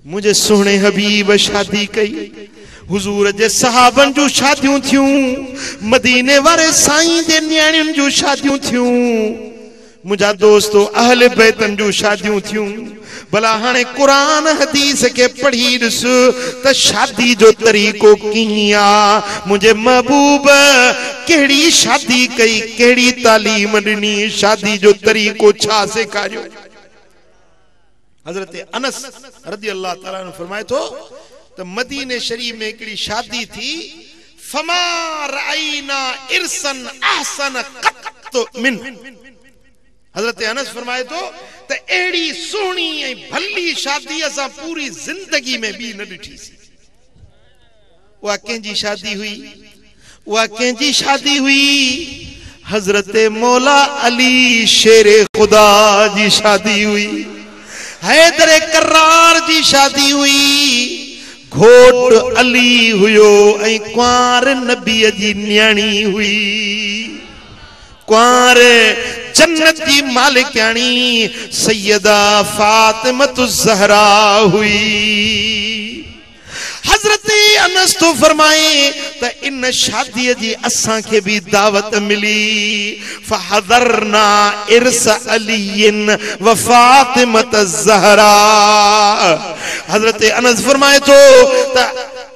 मुझे सोने हबीब शादी कई हुजूर जे सहाबन जो शादियों थियूं मदीने वाले साईं जे न्याणियुनि जो शादियों थियूं मुझा दोस्तों अहले बैतन जो शादियों थियूं भला हाणे कुरान हदीस के पढ़ी ॾिस त शादी जो तरीक़ो कीअं आ मुझे महबूब केड़ी शादी कई केड़ी तालीम ॾिनी शादी जो तरीक़ो छा सेखारियो। हजरत अनस रज़ी अल्लाह ताला अन्हु फरमाए तो त मदीने शरीफ में एकड़ी शादी थी फमा राइना इरसन अहसन कत मिन। हजरत अनस फरमाए तो एड़ी सोहनी ऐं भली शादी असां पूरी जिंदगी में भी न ॾिठी सी। उहा कंहिंजी शादी हुई उहा कंहिंजी शादी हुई हजरत मौला अली शेरे खुदा जी शादी हुई हैदर करार जी शादी हुई घोट अली हुयो ऐं कुंवार नबी जी न्याणी हुई कुंवार जन्नत की मालिकानी सैयदा फातिमतु ज़हरा हुई। हजरत अनस तो फरमाए त इन शादी जी असां के भी दावत मिली फहदरना इर्स अलीन व फातिमत ज़हरा। हजरत अनस फरमाए तो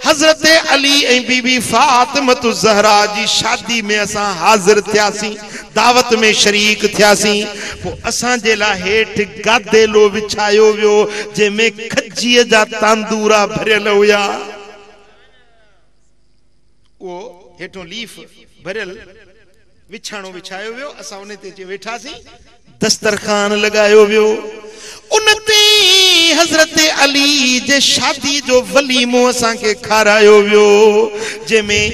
हजरत अली ऐं बीबी फातिमतु ज़हरा जी शादी में असां हाजिर थियासी दावत में शरीक थियासी पोइ असां जे लाइ हेठि गादेलो विछायो वियो जंहिंमें खजीअ जा तांदूरा भरियल हुया वो हेठों लीफ भरियल विछाणो विछायो वियो असां उन ते अची वेठासीं दस्तरखान लगायो वियो उनते हजरत अली जे शादी जो वलीमो असां के खारायो वियो जंहिंमें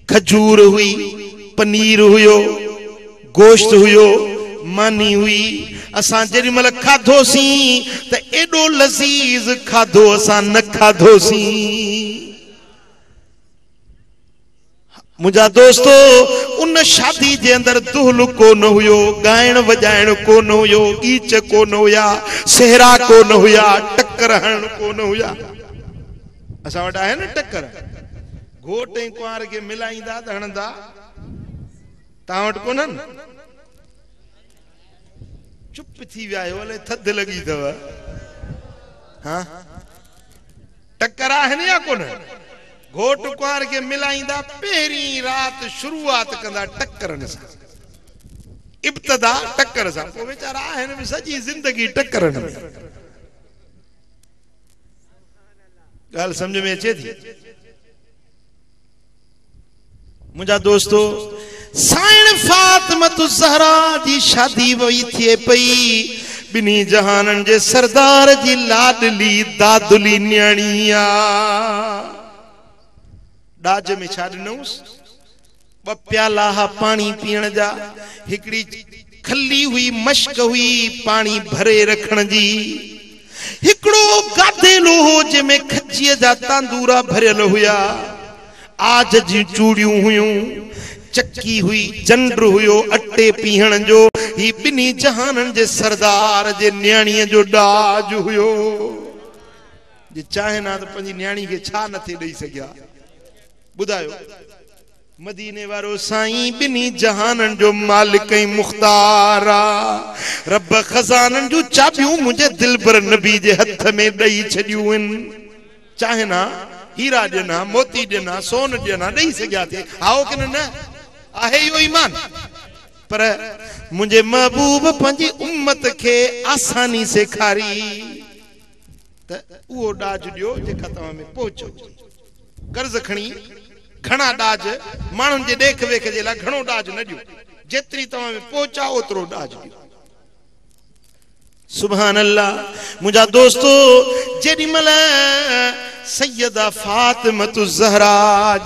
खजूर हुई पनीर हुयो गोश्त हुयो मानी हुई असां जेडी मल खाधोसीं त एडो लजीज खाधो असां न खाधोसीं। मुझा दोस्तों उन शादी जे अंदर दुहल को न हुयो गायण वजायण को न हुयो गीच को न हुया सेहरा को न हुया टक्कर हण को न हुया। असां वटि आहे न टक्कर घोट ऐं कुंवार खे मिलाईंदा त हणंदा तव्हां वटि कोन्हनि चुप थी विया आहियो अलाए थधि लॻी अथव हाँ टक्कर आहिनि या कोन घोट कुंवार के मिलाईंदा पहिरीं रात शुरुआत कंदा टक्करनि सां इब्तिदा टक्कर सां पोइ वीचारा आहिनि बि सॼी ज़िंदगी टक्करनि में। ॻाल्हि सम्झ में अचे थी मुंहिंजा दोस्तों साइण फातिमतु ज़हरा जी शादी वई थिए पई बिनी जहाननि जे सरदार जी लाडली दादुली न्याणी आ। डाज में छा ॾिनऊंसि ॿ प्याला पानी पीअण जा हिकड़ी खली हुई मश्क हुई पानी भरे रखण जी हिकड़ो गादेलो हो जंहिंमें खजीअ जा तांदूरा भरियल हुया आज जी चूड़ियूं हुयूं चक्की हुई जंड हुयो अटे पीहण जो ही बिनी जहाननि जे सरदार जे न्याणीअ जो डाज हुयो जे चाहे ना त पंहिंजी न्याणी खे छा नथे ॾेई सघिया। बुधायो मदीने वारो साईं बिनी जहानन जो मालिक ऐं मुख्तार रब खजानन जो चाबियूं मुझे दिलबर नबी जे हथ में ॾेई छॾियूं आहिनि चाहे ना हीरा ॾिना मोती ॾिना सोन ॾिना ॾेई सघिया थे आओ कि न आहे इहो ईमान पर मुझे महबूब पंहिंजी उम्मत के आसानी सेखारी त उहो डाज ॾियो जेका तव्हां में पहुचो कर्ज खणी घणा डाज माण्हुनि जे देख वेख जे लाइ घणो डाज न ॾियो जेतिरी तव्हां में पहुचा ओतिरो डाज ॾियो। सुभान अल्लाह मुंहिंजा दोस्तो जेॾी महिल सैयदा फातिमतु ज़हरा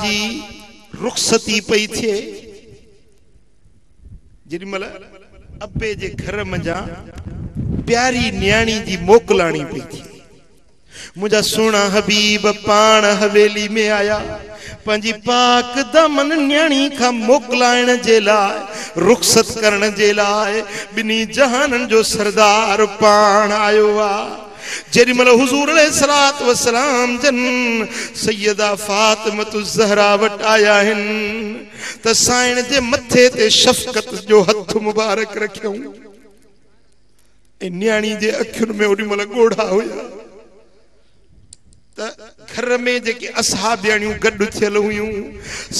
जी रुख़सती पई थिए जेॾी महिल अब्बे जे घर मंझां प्यारी न्याणी जी मोकलाणी पई थिए मुझा सोना हबीब पान हवेली में आया पंजी पाक दमन न्याणी का मोकलाइण जे लाइ रुखसत करण जे लाइ बिनी जहानन जो सरदार पान आयो आ जेॾीमहिल हुज़ूर अलैहिस्सलात वस्सलाम जन सैयदा फातिमतु ज़हरा वटि आया आहिनि त साईं जे मथे ते शफ़क़त जो हथ मुबारक रखियऊं ऐं न्याणी जे अखियुनि में ओॾी महिल ॻोढ़ा हुया त घर में जेके असहाबियाणियूं गॾु थियल हुयूं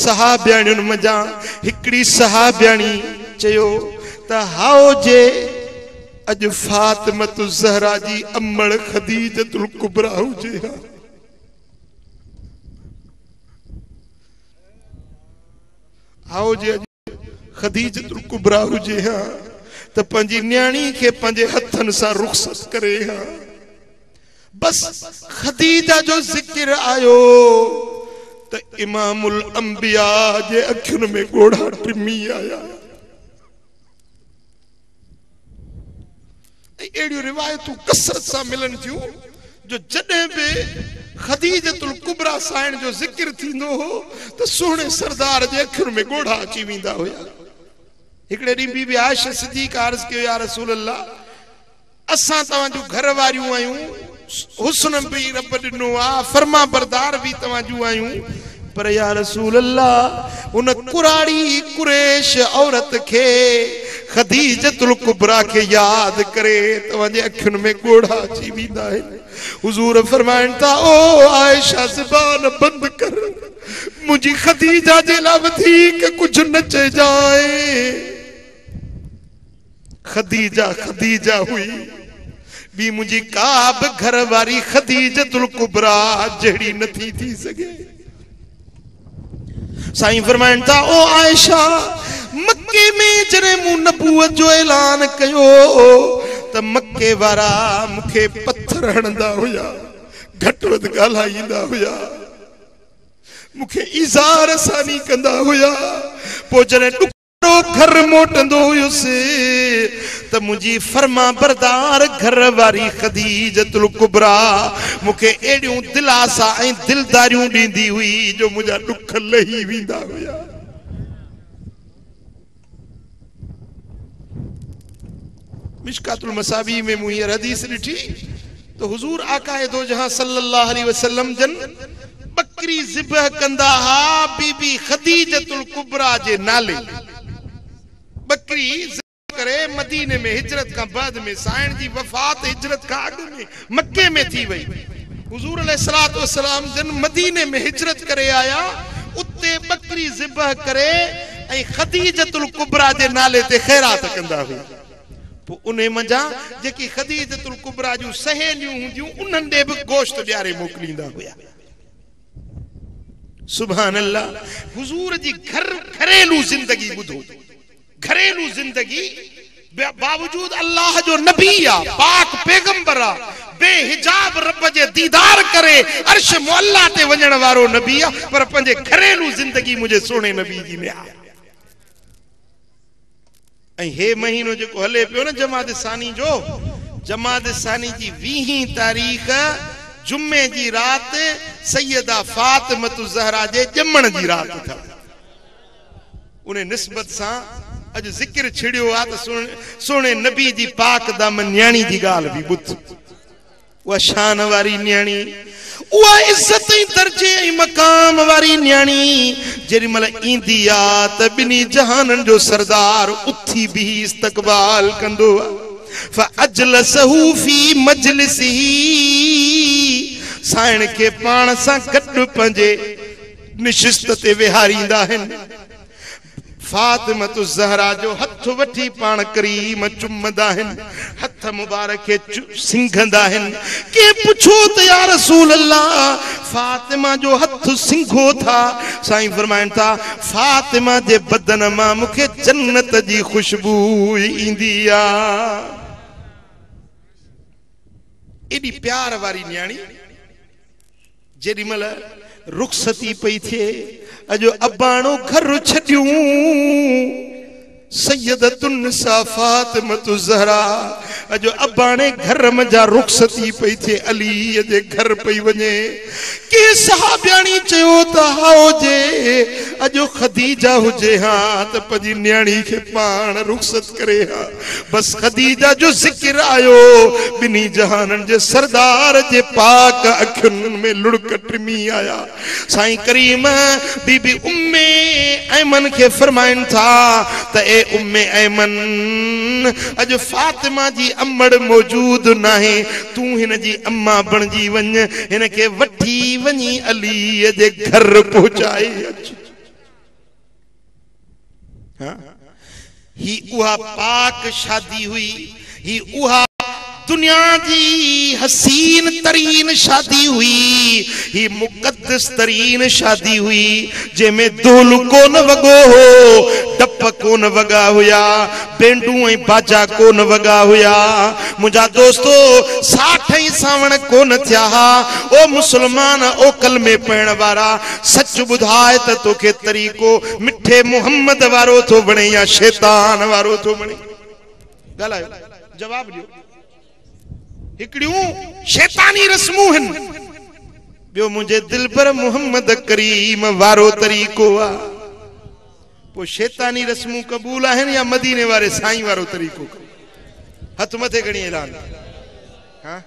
सहाबियाणियुनि मंझां हिकिड़ी सहाबियाणी चयो त हाओ जे अज फातिमतु ज़हरा जी अम्मड़ खदीजतुल कुबरा हुजे हा हाओ जे अज खदीजतुल कुबरा हुजे हा त पंहिंजी न्याणी खे पंहिंजे हथनि सां रुख़सत करे हा बस खदीजा जो जिक्र आयो त इमामुल अंबिया जे अखियुनि में ॻोढ़ा टिमी आया एड़ियूं रिवायतूं कसरत सां मिलन थियूं जो जॾहिं बि खदीजतुल कुबरा साईं जो जिक्र थींदो हो त सुहिणे सरदार जे अखियुनि में ॻोढ़ा अची वेंदा हुया हिकिड़े ॾींहुं बीबी आयशा सिद्दीक़ अर्ज़ कयो या रसूल अल्लाह असां तव्हां जूं घर वारियूं आहियूं हुस्न भी रब ॾिनो आहे फर्मा बरदार भी तव्हां जूं आहियूं पर या रसूल अल्लाह उन कुराड़ी कुरैश औरत खे खदीजतुल कुबरा के याद करे तव्हांजे अखियुनि में ॻोढ़ा अची वेंदा आहिनि हुज़ूर फरमाइनि था ओ आयशा ज़बान बंदि कर मुंहिंजी खदीजा जे लाइ वधीक कुझु न चइजाए खदीजा खदीजा हुई बी मुझी का बि घर वारी खदीजतुल कुबरा जहिड़ी नथी थी सके साईं फरमाइनि था ओ आयशा मक्के में जॾहिं मूं नबूअत जो ऐलान कयो त मक्के वारा मूंखे पत्थर हणंदा हुया घटि वधि ॻाल्हाईंदा हुया मूंखे इज़ार सानी कंदा हुया पोइ जॾहिं घर मोटंदो हुयुसि त मुंहिंजी फर्मा बरदार घर वारी खदीजतुल कुबरा मूंखे एड़ियूं दिलासा ऐं दिलदारियूं ॾींदी हुई जो मुंहिंजा ॾुख लही वेंदा हुया मिशकातुल मसाबी में मूं हींअर हदीस ॾिठी त हुज़ूर आकाए दो जहां सल्लल्लाहु अलैहि वसल्लम जन बकरी ज़िबह कंदा हा बीबी खदीजतुल कुबरा जे नाले बकरी करे मदीने में हिजरत का बाद में साईं जी वफात हिजरत का अॻु में मक्के में थी वई हुज़ूर अलैहिस्सलातु वस्सलाम जन मदीने में हिजरत करे आया उते बकरी ज़िबह करे ऐं खदीजतुल कुबरा जे नाले ते खैरात कंदा हुआ पोइ उन मंझां जेकी खदीजतुल कुबरा जूं सहेलियूं हूंदियूं उन्हनि ॾे बि गोश्त ॾियारे मोकिलींदा हुआ सुभान अल्लाह हुज़ूर जी घरेलू जिंदगी ॿुधो घरेलू जिंदगी बावजूद अल्लाह जो नबी आ पाक पैगंबर आ बेहिजाब रब जे दीदार करे अर्श मुअल्ला ते वञण वारो नबी आ पर पंहिंजे घरेलू जिंदगी मुझे सोने नबी जी में आ ऐं हे महीनो जेको हले पियो न जमात सानी जो जमात सानी जी 20 तारीख़ जुम्मे जी रात सैयदा फातिमतु ज़हरा जे ॼमण जी रात था उन निस्बत सां अज जिक्र छिड़ियो आ त सोने नबी जी पाक दामन न्याणी जी गाल भी ॿुध उहा शान वारी न्याणी उहा इज्जत ऐं दर्जे ऐं मकाम वारी न्याणी जेॾी महिल ईंदी आ त ॿिन्ही जहाननि जो सरदार उथी भी इस्तक़बाल कंदो आहे फअजलसहू फी मजलिसिही साईं के पाण सां गॾु पंहिंजे निशिस्त ते विहारींदा आहिनि फातिमतु ज़हरा जो हथ वठी पाण करीम चुमंदा आहिनि हथ मुबारक के सिंघंदा आहिनि के पुछो त या रसूल अल्लाह फातिमा जो हथ सिंघो था साईं फरमाइनि था फातिमा जे बदन मां मूंखे जन्नत जी खुशबू ईंदी आ एडी प्यार वारी न्याणी जेडी महिल रुखसती पई थिए अजो अबाणो घर छड्यूं सैयदतुन निसा फातिमतु ज़हरा अजो अबाने घर मजा रुखसती पई थे अली जे घर पई वने के सहाबियाणी चयो त हाओ जे अजो खदीजा हुजे हां त पजी न्याणी के पाण रुखसत करे हां बस खदीजा जो जिक्र आयो बिनी जहानन जे सरदार जे पाक अखिन में लुड़क टिमी आया साईं करीम बीबी उम्मे ऐमन के फरमाइन था त ए उम्मे ऐमन अज फातिमा जी अम्मड़ मौजूद नाहे तू हिन जी अम्मा बणजी वञ हिन के वठी वञी अली जे घर पहुंचाए हाँ ही उहा पाक शादी हुई ही उहा दुनिया जी हसीन तरीन शादी हुई ही मुकद्दस तरीन शादी हुई जेमें धूल कोन वगो हो डप कोन वगा हुया बेंडू ऐं बाजा कोन वगा हुया मुझा दोस्तो 60 सावण कोन थिया ओ मुसलमान ओ कलमे पढ़ण वारा सच बुधाए त तोखे तरीको मिठे मोहम्मद वारो थो बणे या शैतान वारो थो बणे गलायो जवाब दियो हिकड़ियों शैतानी रस्मूं हन बियो मुझे दिल पर मोहम्मद करीम वारो तरीको आ वो शैतानी रस्मूं कबूल है या मदीने वारे साईं वारो तरीको हथ मथे खणी ऐलान हाँ